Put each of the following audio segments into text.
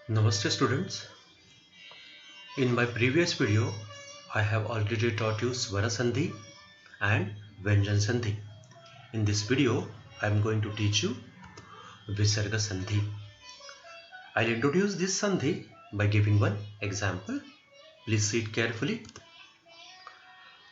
Namaste students. In my previous video, I have already taught you Swara Sandhi and Vyanjan Sandhi. In this video, I am going to teach you Visarga Sandhi. I'll introduce this Sandhi by giving one example. Please see it carefully.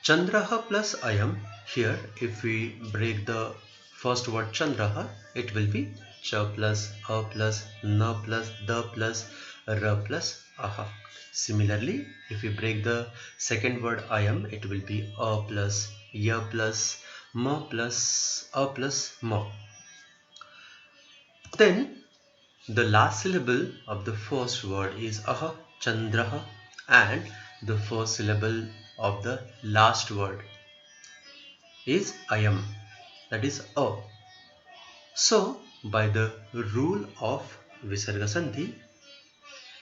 Chandraha plus Ayam. Here, if we break the first word Chandraha, it will be Cha plus A plus Na plus Da plus Ra plus Aha. Similarly, if we break the second word Ayam, it will be A plus Ya plus Ma plus A plus Ma. Then the last syllable of the first word is Aha, Chandraha, and the first syllable of the last word is Ayam, that is A. So, by the rule of Visarga Sandhi,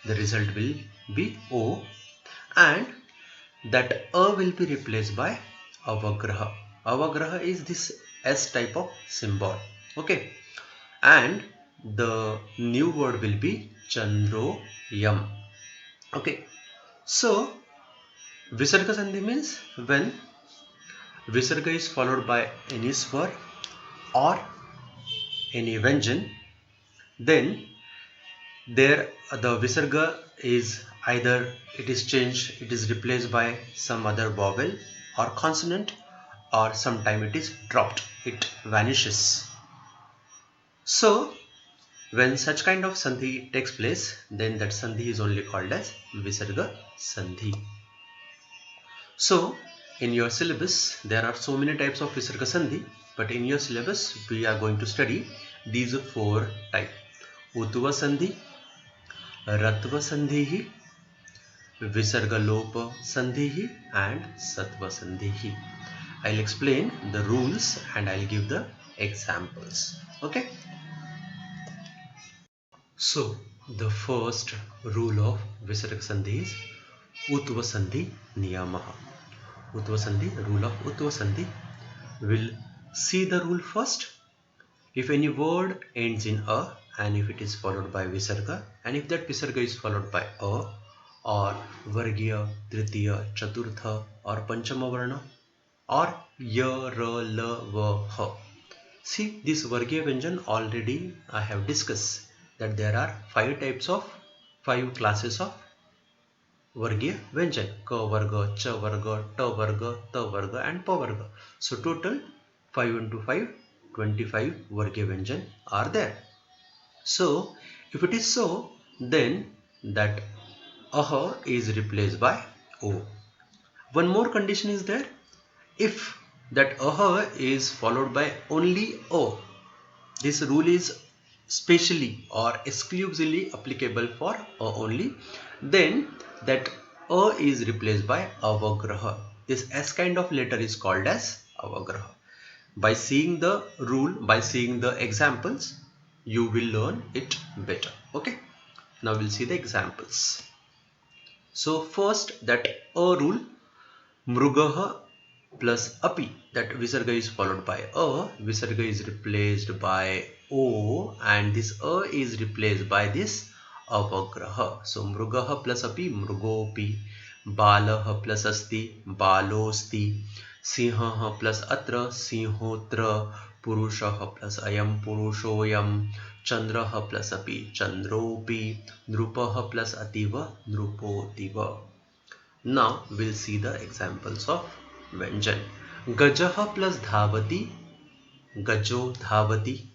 the result will be O, and that A will be replaced by Avagraha. Avagraha is this S type of symbol. Okay. And the new word will be Chandroyam. Okay. So, Visarga Sandhi means when Visarga is followed by any swar or any vyanjan, then there the Visarga is either it is changed, it is replaced by some other vowel or consonant, or sometime it is dropped, it vanishes. So when such kind of sandhi takes place, then that sandhi is only called as Visarga Sandhi. So in your syllabus there are so many types of Visarga Sandhi, but in your syllabus we are going to study these four types: Utva Sandhi, Ratva Sandhi, Visargalopa Sandhi, and Satva Sandhi. I'll explain the rules and I'll give the examples. Okay. So the first rule of Visarga Sandhi is Utva Sandhi Niyamaha. Utva Sandhi, rule of Utva Sandhi. We'll see the rule first. If any word ends in A and if it is followed by Visarga, and if that Visarga is followed by A or Vargiya, Tritiya, Chaturtha or Panchama Varna or Ya, Ra, La, Va, Ha. See, this Vargiya Vyanjan already I have discussed that there are five classes of Vargiya Vyanjan: Ka Varga, Cha Varga, Ta Varga, Ta Varga and Pa Varga. So total 5 into 5, 25 Vargiya Vyanjan are there. So if it is so, then that Aha is replaced by O. One more condition is there. If that Aha is followed by only O, this rule is specially or exclusively applicable for A only, then that A is replaced by Avagraha. This S kind of letter is called as Avagraha. By seeing the rule, by seeing the examples, you will learn it better. Okay. Now we'll see the examples. So first, that A rule, Mrugaha plus Api, that Visarga is followed by A, Visarga is replaced by O, and this A is replaced by this Avagraha. So Mrugaha plus Api, Mrugopi, Balaha plus Asti, Balosti, Sinhaha plus Atra, Sinhotra, Purushaha plus Ayam, Purushoyam, Chandraha plus Api, Chandropi, Drupaha plus Ativa, Drupotiva. Now we'll see the examples of Vyanjan. Gajaha plus Dhavati, Gajo Dhavati.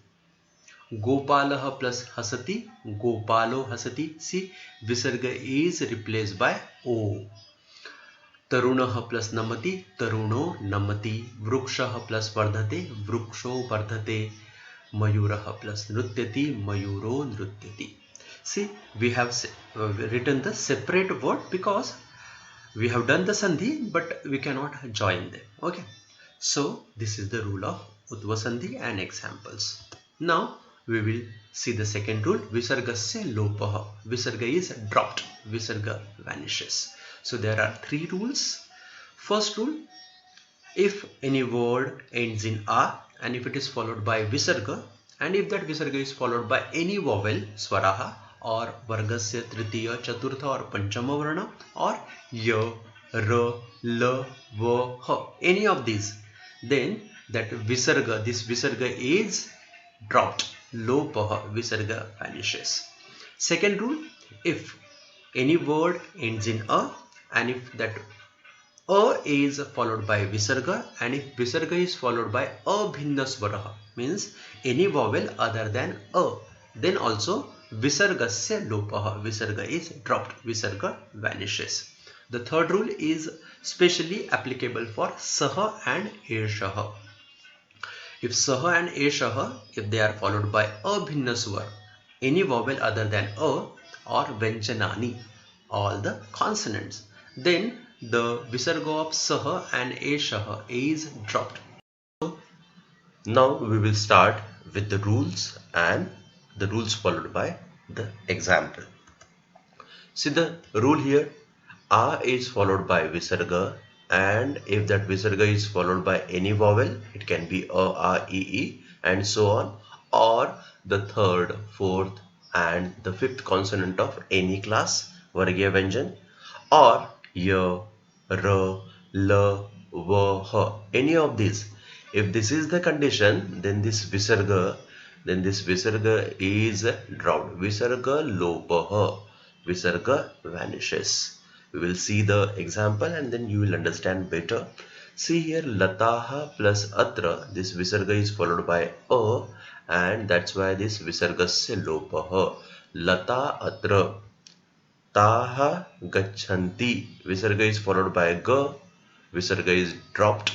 Gopalaha plus Hasati, Gopalo Hasati. See, Visarga is replaced by O. Tarunaha plus Namati, Taruno Namati. Vrukshaha plus Vardhate, Vruksho Vardhate. Mayuraha plus Nrutyati, Mayuro Nrutyati. See, we have written the separate word because we have done the sandhi, but we cannot join them. Okay. So this is the rule of Utva Sandhi and examples. Now we will see the second rule. Visargasya lopaha. Visarga is dropped. Visarga vanishes. So there are three rules. First rule: if any word ends in A and if it is followed by Visarga, and if that Visarga is followed by any vowel, Swaraha और वर्गस्य तृतीय चतुर्थ और पंचम वर्ण और य र ल व ह, any of these, then that visarga, this visarga is dropped, lopah, visarga vanishes. Second rule, if any word ends in a and if that a is followed by visarga and if visarga is followed by abhinna swara, means any vowel other than a, then also visargasya lopah, visarga is dropped, visarga vanishes. The third rule is specially applicable for saha and eshaha. If saha and eshaha, if they are followed by abhinna swar, any vowel other than a or vyanjanani, all the consonants, then the visarga of saha and eshaha is dropped. Now we will start with the rules and the rules followed by the example. See the rule here, a is followed by visarga, and if that visarga is followed by any vowel, it can be a, e, and so on, or the third, fourth and the fifth consonant of any class, vargya vyanjan, or y, r, l, v, h, any of these. If this is the condition, then this visarga is dropped. Visarga lopah, visarga vanishes. We will see the example and then you will understand better. See here, lataha plus atra, this visarga is followed by a, and that's why this visargasya lopah. Lata atra. Taha gachanti, visarga is followed by ga, visarga is dropped.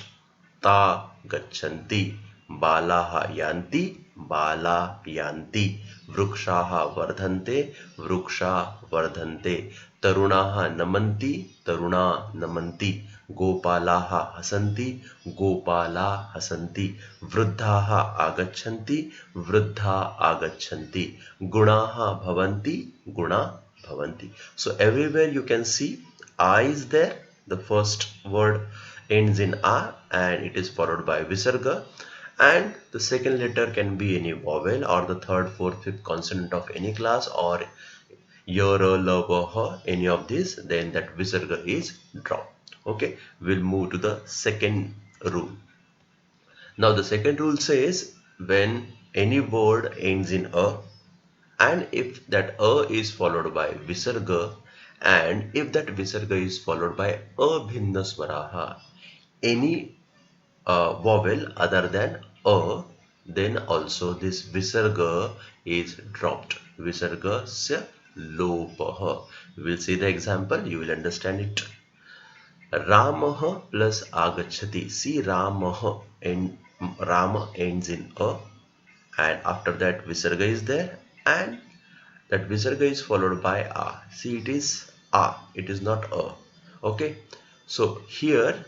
Ta gachanti. Balaha yanti, bala yanti. Vrukshaha vardhante, vruksha vardhante. Tarunaha namanti, taruna namanti. Gopalaha hasanti, gopala hasanti. Vruddhaha agachanti, vruddha agachanti. Gunaha bhavanti, guna bhavanti. So everywhere you can see a is there. The first word ends in a and it is followed by visarga, and the second letter can be any vowel or the third, fourth, fifth consonant of any class or ya, ra, la, va, ha, any of these, then that visarga is dropped. Okay, we'll move to the second rule. Now the second rule says when any word ends in a and if that a is followed by visarga and if that visarga is followed by abhinna swaraha, any vowel other than a, then also this visarga is dropped. Visarga sya lopah. We will see the example, you will understand it. Ramah plus agachati. See, Ramah and Rama ends in a and after that visarga is there and that visarga is followed by a. See, it is a, it is not a. Okay, so here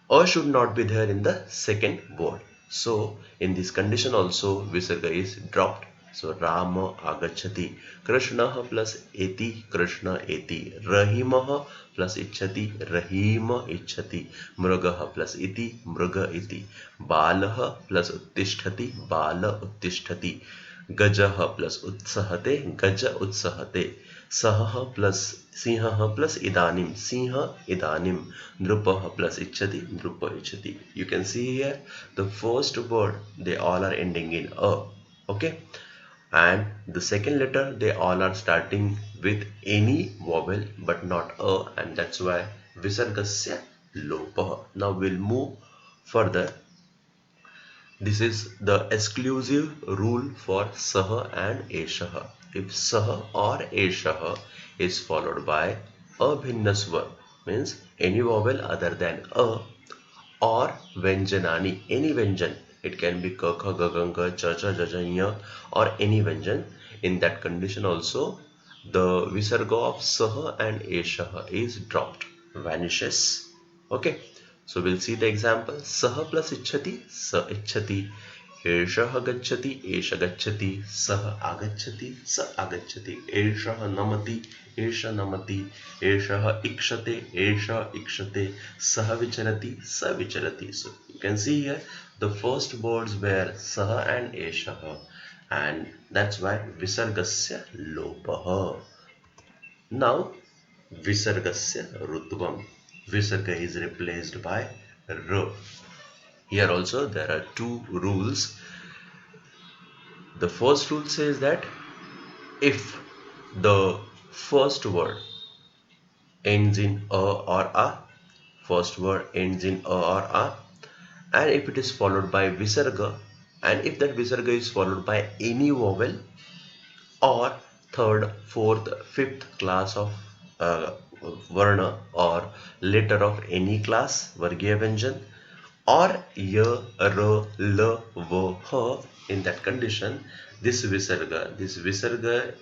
a should not be there in the second word. So in this condition also visarga is dropped. So Rama agachati. Krishna plus eti, Krishna eti. Rahimah plus ichhati, Rahima ichhati. Mrugah plus iti, Mruga iti. Balah plus uttisthati, Bala uttisthati. Gajah plus utsahate, Gaja utsahate. Sahah plus Sinha plus idanim, Sinha idanim. Nrupah plus ichhati, Nrupa ichhati. You can see here the first word, they all are ending in a. Okay, and the second letter, they all are starting with any vowel but not a, and that's why visargasya lopah. Now we'll move further. This is the exclusive rule for saha and eshaha. If saha or eshaha is followed by abhinna svar, means any vowel other than a, or vyanjanani, any vyanjan, it can be ka, kha, ga, ga, ga, cha, cha, ja, ja, nya, or any vyanjan. In that condition also, the visarga of saha and eshaha is dropped, vanishes. Okay, so we'll see the example. Saha plus ichhati, sa ichhati. Eshaha gacchati, esha gacchati. Saha agacchati, sa agacchati. Eshaha namati, esha namati. Eshaha ikshate, esha ikshate. Saha vicharati, sa vicharati. So you can see here the first words were saha and eshaha, and that's why visargasya lopah. Now visargasya rutvam. Visarga is replaced by r. Here also there are two rules. The first rule says that if the first word ends in a or a, first word ends in a or a, and if it is followed by visarga, and if that visarga is followed by any vowel or third, fourth, fifth class of varna or letter of any class, vargiya vyanjan, or ya, ra, la, va, ha, in that condition, this visarga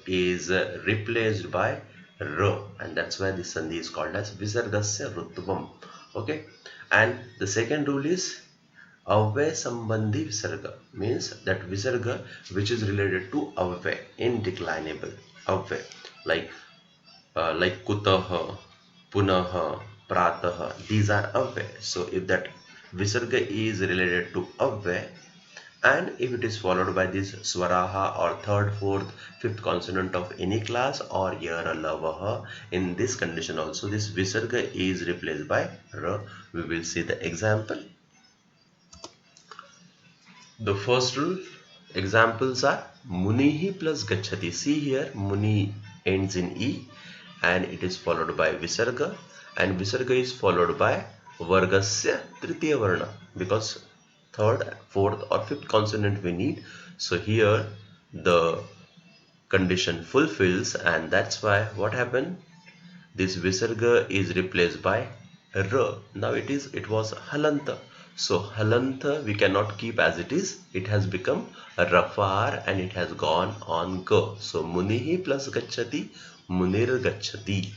is replaced by ra, and that's why this sandhi is called as visargasya rutvam. Okay, and the second rule is Avya Sambandhi Visarga, means that Visarga which is related to Avya, indeclinable Avya, like Kutaha, Punaha, Prataha, these are Avya. So if that Visarga is related to Avya, and if it is followed by this swaraha or third, fourth, fifth consonant of any class or yara, lavaha, in this condition also this Visarga is replaced by ra. We will see the example. The first rule examples are Munihi plus Gachati. See here, Muni ends in E and it is followed by Visarga, and Visarga is followed by Vargasya Tritiya Varna, because third, fourth or fifth consonant we need. So here the condition fulfills, and that's why what happened? This Visarga is replaced by R. Now it was Halanta. So Halanta we cannot keep as it is. It has become Rafar and it has gone on Ga. So Munihi plus Gachati, Munir Gachati.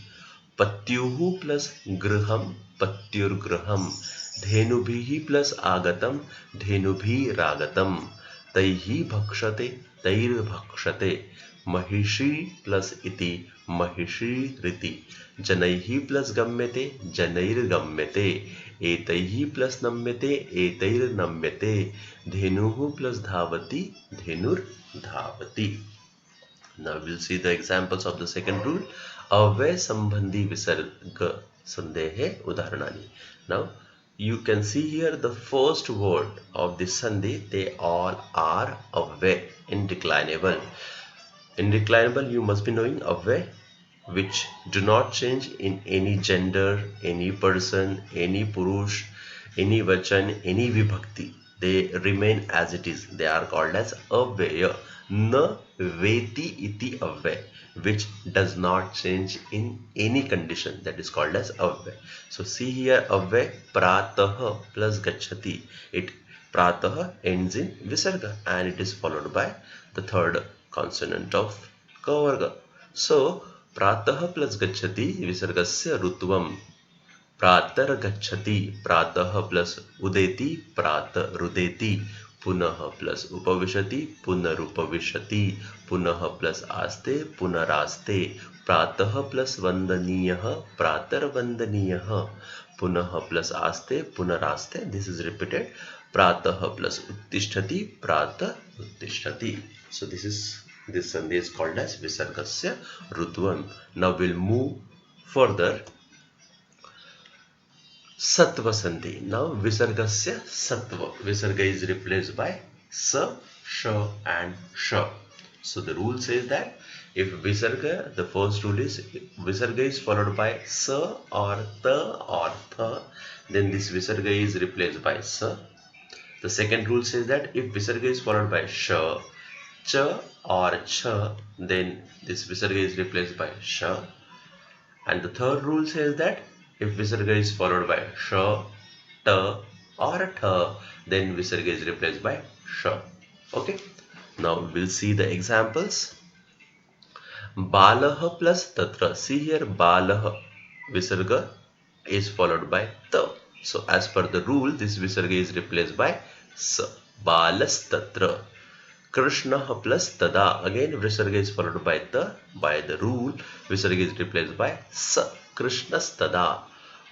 Patyuhu plus Griham, Patyur Griham. Dhenubhihi plus Agatam, Dhenubhi Ragatam. Taihi Bhakshate, Tair Bhakshate. Mahishi plus Iti, Mahishi Riti. Janaihi plus Gammete, Janair Gammete. Etaihi plus Nammete, Etair Nammete. Dhenuhu plus Dhavati, Dhenur Dhavati. Now we'll see the examples of the second rule. Avya Sambandhi Visarga Sandehe Udaharanani. Now you can see here the first word of this sandhi, they all are avya, indeclinable. Indeclinable, you must be knowing avya, which do not change in any gender, any person, any purush, any vachan, any vibhakti. They remain as it is. They are called as avyaya. Na veti iti avya, which does not change in any condition. That is called as avya. So see here, avya pratah plus gachati. Pratah ends in visarga and it is followed by the third consonant of kavarga. So pratah plus gachati visargasya rutvam. Pratar gachati, pratah plus udeti, prata rudeti. Punah plus upavishati, punarupavishati. Punah plus aste, punaraste. Pratah plus vandaniyah, pratar vandaniyah. Punah plus aste, punaraste. This is repeated. Pratah plus uttishtati, prata uttishtati. So this sandhi is called as visargasya rutvam. Now we'll move further. Sattva sandhi. Now visargasya sattva. Visarga is replaced by sa, sha and sha. So the rule says that if visarga, the first rule is visarga is followed by sa or ta or tha, then this visarga is replaced by sa. The second rule says that if visarga is followed by sha, cha or cha, then this visarga is replaced by sha. And the third rule says that if visarga is followed by sha, ta or tha, then visarga is replaced by sha. Okay. Now we'll see the examples. Balah plus tatra. See here, balah visarga is followed by ta. So as per the rule, this visarga is replaced by sa. Balas tatra. Krishna plus tada. Again, visarga is followed by ta. By the rule, visarga is replaced by sa. Krishnas tada.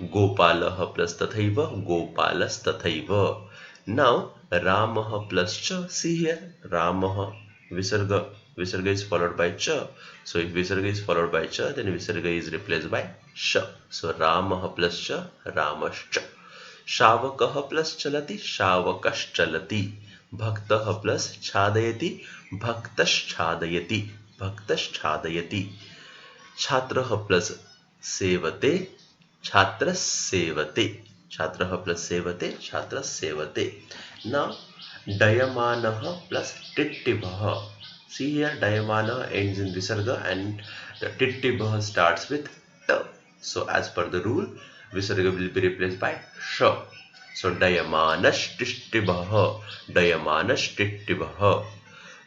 Gopalah plus tathaiva. Gopalas tathaiva. Now, Ramah plus cha. See here, Ramah Visarga is followed by cha. So if visarga is followed by cha, then visarga is replaced by sha. So Ramah plus cha, Ramascha. Shavakah plus chalati, Shavakaschalati. Bhaktah plus chadayati, Bhaktaschadayati. Bhaktaschadayati. Chhatrah plus sevate, Chhatrasevate. Chhatrah plus sevate, Chhatrasevate. Now Dayamanah plus Tittibah. See here, Dayamana ends in Visarga and the Tittibah starts with T. So as per the rule, Visarga will be replaced by Sh. So Dayamanash Tittibah. Dayamanash Tittibah.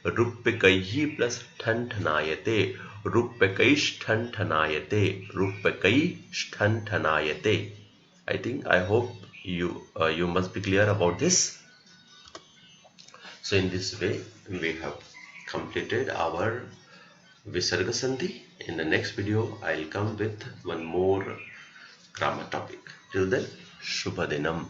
Ruppikaihi plus Thantanayate. Ruppikaish Thantanayate. I hope you must be clear about this. So in this way we have completed our Visarga Sandhi. In the next video I'll come with one more grammar topic. Till then, Shubhadinam.